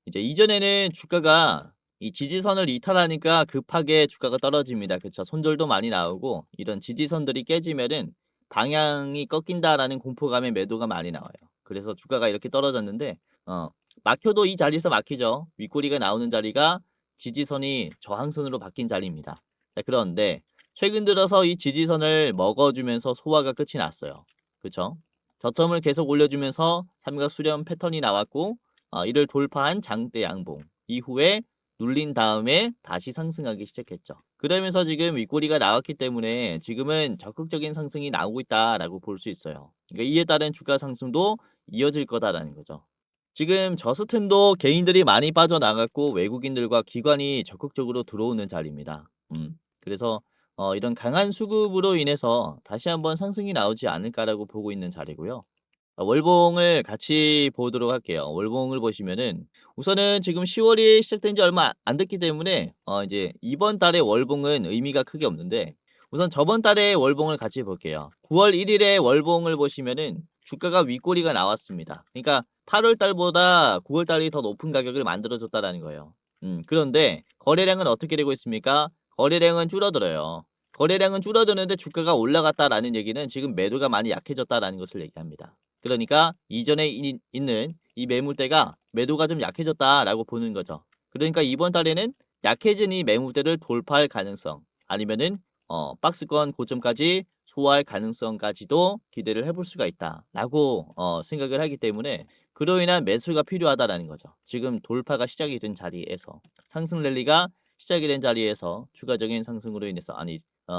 이제 이전에는 주가가 이 지지선을 이탈하니까 급하게 주가가 떨어집니다. 그쵸? 손절도 많이 나오고 이런 지지선들이 깨지면은 방향이 꺾인다라는 공포감에 매도가 많이 나와요. 그래서 주가가 이렇게 떨어졌는데 막혀도 이 자리에서 막히죠. 윗꼬리가 나오는 자리가 지지선이 저항선으로 바뀐 자리입니다. 자, 그런데 최근 들어서 이 지지선을 먹어주면서 소화가 끝이 났어요. 그쵸? 저점을 계속 올려주면서 삼각 수렴 패턴이 나왔고 이를 돌파한 장대 양봉 이후에 눌린 다음에 다시 상승하기 시작했죠. 그러면서 지금 윗꼬리가 나왔기 때문에 지금은 적극적인 상승이 나오고 있다라고 볼 수 있어요. 그러니까 이에 따른 주가 상승도 이어질 거다라는 거죠. 지금 저스템도 개인들이 많이 빠져나갔고 외국인들과 기관이 적극적으로 들어오는 자리입니다. 그래서 이런 강한 수급으로 인해서 다시 한번 상승이 나오지 않을까라고 보고 있는 자리고요. 월봉을 같이 보도록 할게요. 월봉을 보시면은 우선은 지금 10월이 시작된 지 얼마 안 됐기 때문에 이제 이번 달의 월봉은 의미가 크게 없는데 우선 저번 달의 월봉을 같이 볼게요. 9월 1일에 월봉을 보시면은 주가가 윗꼬리가 나왔습니다. 그러니까 8월 달보다 9월 달이 더 높은 가격을 만들어줬다라는 거예요. 그런데 거래량은 어떻게 되고 있습니까? 거래량은 줄어들어요. 거래량은 줄어드는데 주가가 올라갔다라는 얘기는 지금 매도가 많이 약해졌다라는 것을 얘기합니다. 그러니까 이전에 있는 이 매물대가 매도가 좀 약해졌다라고 보는 거죠. 그러니까 이번 달에는 약해진 이 매물대를 돌파할 가능성 아니면은 박스권 고점까지 소화할 가능성까지도 기대를 해볼 수가 있다라고 생각을 하기 때문에 그로 인한 매수가 필요하다라는 거죠. 지금 돌파가 시작이 된 자리에서 상승 랠리가 시작이 된 자리에서 추가적인 상승으로 인해서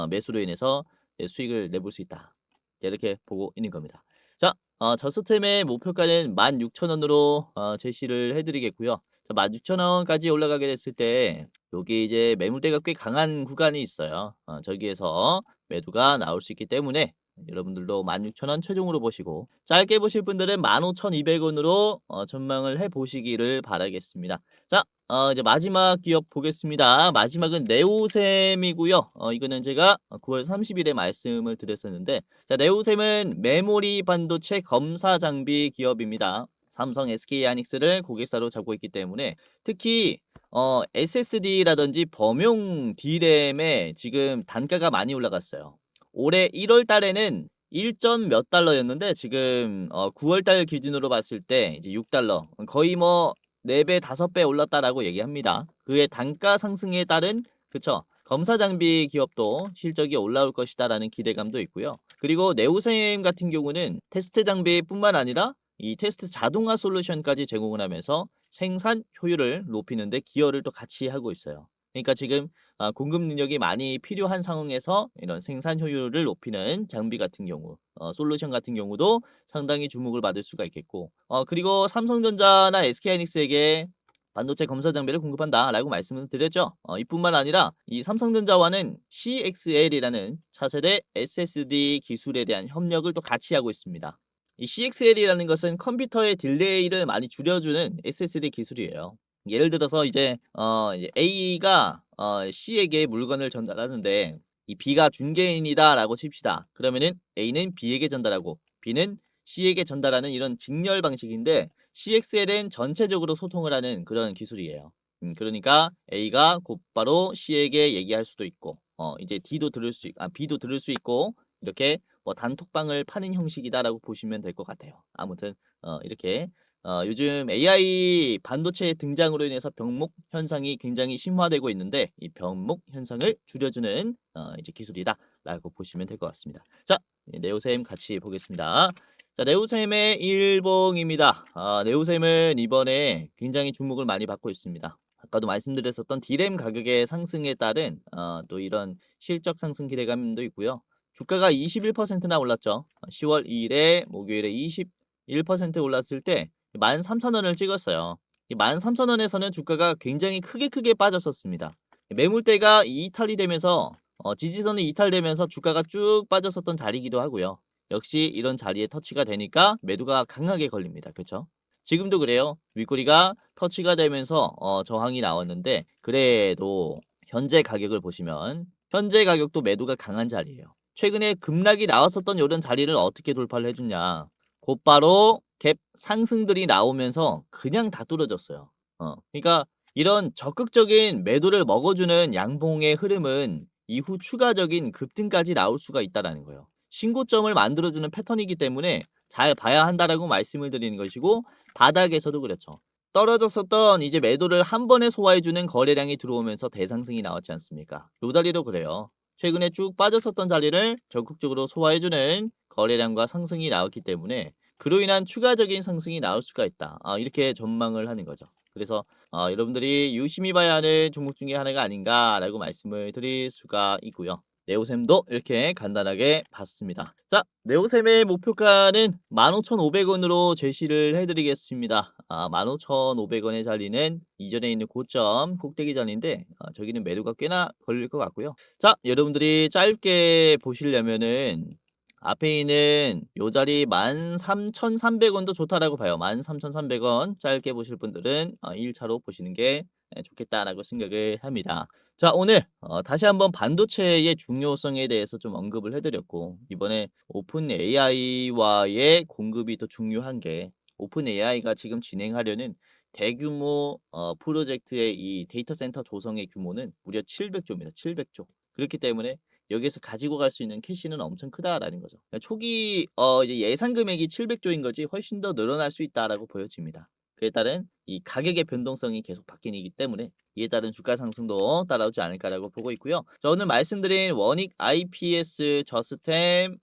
매수로 인해서 수익을 내볼 수 있다. 이렇게 보고 있는 겁니다. 자, 저스템의 목표가는 16,000원으로 제시를 해드리겠고요. 자, 16,000원까지 올라가게 됐을 때 여기 이제 매물대가 꽤 강한 구간이 있어요. 저기에서 매도가 나올 수 있기 때문에 여러분들도 16,000원 최종으로 보시고 짧게 보실 분들은 15,200원으로 전망을 해보시기를 바라겠습니다. 자, 이제 마지막 기업 보겠습니다. 마지막은 네오셈이고요. 이거는 제가 9월 30일에 말씀을 드렸었는데 자, 네오셈은 메모리 반도체 검사 장비 기업입니다. 삼성 SK하이닉스를 고객사로 잡고 있기 때문에 특히 SSD라든지 범용 D램에 지금 단가가 많이 올라갔어요. 올해 1월 달에는 1점 몇 달러였는데 지금 9월 달 기준으로 봤을 때 이제 6달러 거의 뭐 4배, 5배 올랐다라고 얘기합니다. 그의 단가 상승에 따른 그쵸? 검사 장비 기업도 실적이 올라올 것이다라는 기대감도 있고요. 그리고 네오셈 같은 경우는 테스트 장비뿐만 아니라 이 테스트 자동화 솔루션까지 제공을 하면서 생산 효율을 높이는 데 기여를 또 같이 하고 있어요. 그러니까 지금 공급 능력이 많이 필요한 상황에서 이런 생산 효율을 높이는 장비 같은 경우, 솔루션 같은 경우도 상당히 주목을 받을 수가 있겠고, 그리고 삼성전자나 SK하이닉스에게 반도체 검사 장비를 공급한다라고 말씀을 드렸죠. 이뿐만 아니라 이 삼성전자와는 CXL이라는 차세대 SSD 기술에 대한 협력을 또 같이 하고 있습니다. 이 CXL이라는 것은 컴퓨터의 딜레이를 많이 줄여주는 SSD 기술이에요. 예를 들어서 이제 A가 C에게 물건을 전달하는데 이 B가 중개인이다라고 칩시다. 그러면은 A는 B에게 전달하고 B는 C에게 전달하는 이런 직렬 방식인데 CXL은 전체적으로 소통을 하는 그런 기술이에요. 그러니까 A가 곧바로 C에게 얘기할 수도 있고 이제 B도 들을 수 있고 이렇게 뭐 단톡방을 파는 형식이다라고 보시면 될 것 같아요. 아무튼 이렇게 요즘 AI 반도체 등장으로 인해서 병목 현상이 굉장히 심화되고 있는데 이 병목 현상을 줄여주는 이제 기술이다라고 보시면 될 것 같습니다. 자, 네오셈 같이 보겠습니다. 자, 네오셈의 일봉입니다. 네오셈은 이번에 굉장히 주목을 많이 받고 있습니다. 아까도 말씀드렸었던 D램 가격의 상승에 따른 또 이런 실적 상승 기대감도 있고요. 주가가 21%나 올랐죠. 10월 2일에 목요일에 21% 올랐을 때 13,000원을 찍었어요. 이 13,000원에서는 주가가 굉장히 크게 빠졌었습니다. 매물대가 이탈이 되면서 지지선이 이탈되면서 주가가 쭉 빠졌었던 자리이기도 하고요. 역시 이런 자리에 터치가 되니까 매도가 강하게 걸립니다. 그렇죠? 지금도 그래요. 윗꼬리가 터치가 되면서 저항이 나왔는데 그래도 현재 가격을 보시면 현재 가격도 매도가 강한 자리예요. 최근에 급락이 나왔었던 이런 자리를 어떻게 돌파를 해주냐. 곧바로 갭 상승들이 나오면서 그냥 다 뚫어졌어요. 그러니까 이런 적극적인 매도를 먹어주는 양봉의 흐름은 이후 추가적인 급등까지 나올 수가 있다라는 거예요. 신고점을 만들어주는 패턴이기 때문에 잘 봐야 한다라고 말씀을 드리는 것이고 바닥에서도 그렇죠. 떨어졌었던 이제 매도를 한 번에 소화해주는 거래량이 들어오면서 대상승이 나왔지 않습니까? 요 자리도 그래요. 최근에 쭉 빠졌었던 자리를 적극적으로 소화해주는 거래량과 상승이 나왔기 때문에 그로 인한 추가적인 상승이 나올 수가 있다. 이렇게 전망을 하는 거죠. 그래서 여러분들이 유심히 봐야 하는 종목 중에 하나가 아닌가라고 말씀을 드릴 수가 있고요. 네오셈도 이렇게 간단하게 봤습니다. 자, 네오셈의 목표가는 15,500원으로 제시를 해드리겠습니다. 15,500원의 자리는 이전에 있는 고점 꼭대기 자리인데 저기는 매도가 꽤나 걸릴 것 같고요. 자, 여러분들이 짧게 보시려면은 앞에 있는 요 자리 13,300원도 좋다라고 봐요. 13,300원 짧게 보실 분들은 1차로 보시는 게 좋겠다라고 생각을 합니다. 자, 오늘 다시 한번 반도체의 중요성에 대해서 좀 언급을 해드렸고 이번에 오픈 AI와의 공급이 더 중요한 게 오픈 AI가 지금 진행하려는 대규모 프로젝트의 이 데이터 센터 조성의 규모는 무려 700조입니다. 700조. 그렇기 때문에 여기에서 가지고 갈 수 있는 캐시는 엄청 크다라는 거죠. 그러니까 초기 이제 예상 금액이 700조인 거지 훨씬 더 늘어날 수 있다라고 보여집니다. 그에 따른 이 가격의 변동성이 계속 바뀌기 때문에 이에 따른 주가 상승도 따라오지 않을까라고 보고 있고요. 자, 오늘 말씀드린 원익, IPS, 저스템,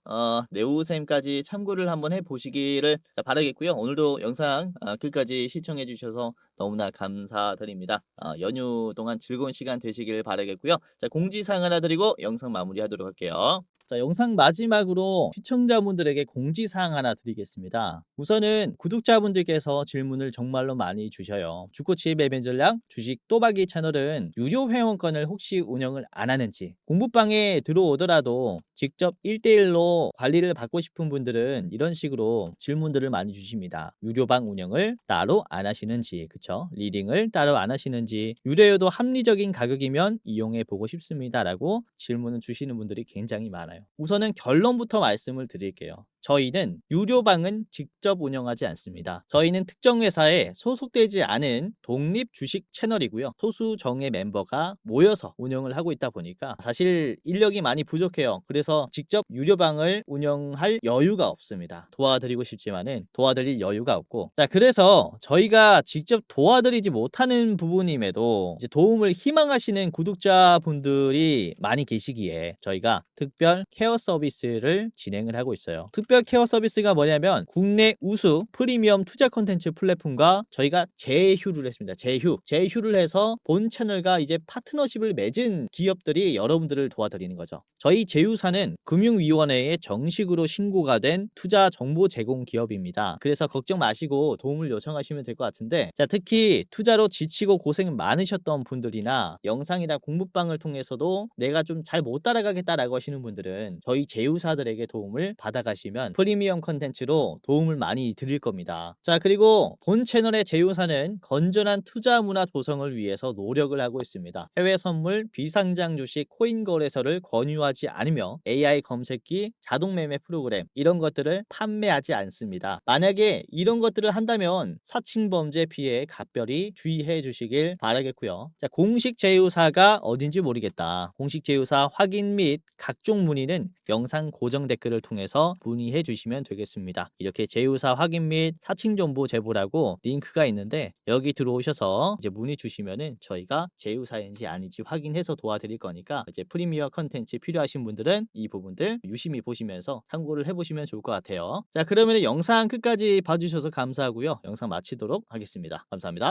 네오셈까지 참고를 한번 해보시기를 바라겠고요. 오늘도 영상 끝까지 시청해 주셔서 너무나 감사드립니다. 연휴 동안 즐거운 시간 되시길 바라겠고요. 자, 공지사항 하나 드리고 영상 마무리하도록 할게요. 자, 영상 마지막으로 시청자분들에게 공지사항 하나 드리겠습니다. 우선은 구독자분들께서 질문을 정말로 많이 주셔요. 주코치 매매 전략, 주식 또박이 채널은 유료 회원권을 혹시 운영을 안 하는지, 공부방에 들어오더라도 직접 1대1로 관리를 받고 싶은 분들은 이런 식으로 질문들을 많이 주십니다. 유료방 운영을 따로 안 하시는지, 그쵸? 리딩을 따로 안 하시는지, 유료여도 합리적인 가격이면 이용해 보고 싶습니다 라고 질문을 주시는 분들이 굉장히 많아요. 우선은 결론부터 말씀을 드릴게요. 저희는 유료방은 직접 운영하지 않습니다. 저희는 특정 회사에 소속되지 않은 독립 주식 채널이고요. 소수 정예 멤버가 모여서 운영을 하고 있다 보니까 사실 인력이 많이 부족해요. 그래서 직접 유료방을 운영할 여유가 없습니다. 도와드리고 싶지만은 도와드릴 여유가 없고, 자, 그래서 저희가 직접 도와드리지 못하는 부분임에도 이제 도움을 희망하시는 구독자분들이 많이 계시기에 저희가 특별 케어 서비스를 진행을 하고 있어요. 특별 케어 서비스가 뭐냐면 국내 우수 프리미엄 투자 콘텐츠 플랫폼과 저희가 제휴를 했습니다. 제휴를 해서 본 채널과 이제 파트너십을 맺은 기업들이 여러분들을 도와드리는 거죠. 저희 제휴사는 금융위원회에 정식으로 신고가 된 투자 정보 제공 기업입니다. 그래서 걱정 마시고 도움을 요청하시면 될 것 같은데, 자, 특히 투자로 지치고 고생 많으셨던 분들이나 영상이나 공부방을 통해서도 내가 좀 잘 못 따라가겠다라고 하시는 분들은 저희 제휴사들에게 도움을 받아가시면 프리미엄 컨텐츠로 도움을 많이 드릴 겁니다. 자, 그리고 본 채널의 제휴사는 건전한 투자 문화 조성을 위해서 노력을 하고 있습니다. 해외 선물, 비상장 주식, 코인 거래소를 권유하지 않으며 AI 검색기, 자동 매매 프로그램 이런 것들을 판매하지 않습니다. 만약에 이런 것들을 한다면 사칭 범죄 피해에 각별히 주의해 주시길 바라겠고요. 자, 공식 제휴사가 어딘지 모르겠다. 공식 제휴사 확인 및 각종 문의는 영상 고정 댓글을 통해서 문의해 주시면 되겠습니다. 이렇게 제휴사 확인 및 사칭 정보 제보라고 링크가 있는데 여기 들어오셔서 이제 문의 주시면은 저희가 제휴사인지 아닌지 확인해서 도와드릴 거니까 이제 프리미어 컨텐츠 필요하신 분들은 이 부분들 유심히 보시면서 참고를 해보시면 좋을 것 같아요. 자, 그러면 영상 끝까지 봐주셔서 감사하고요. 영상 마치도록 하겠습니다. 감사합니다.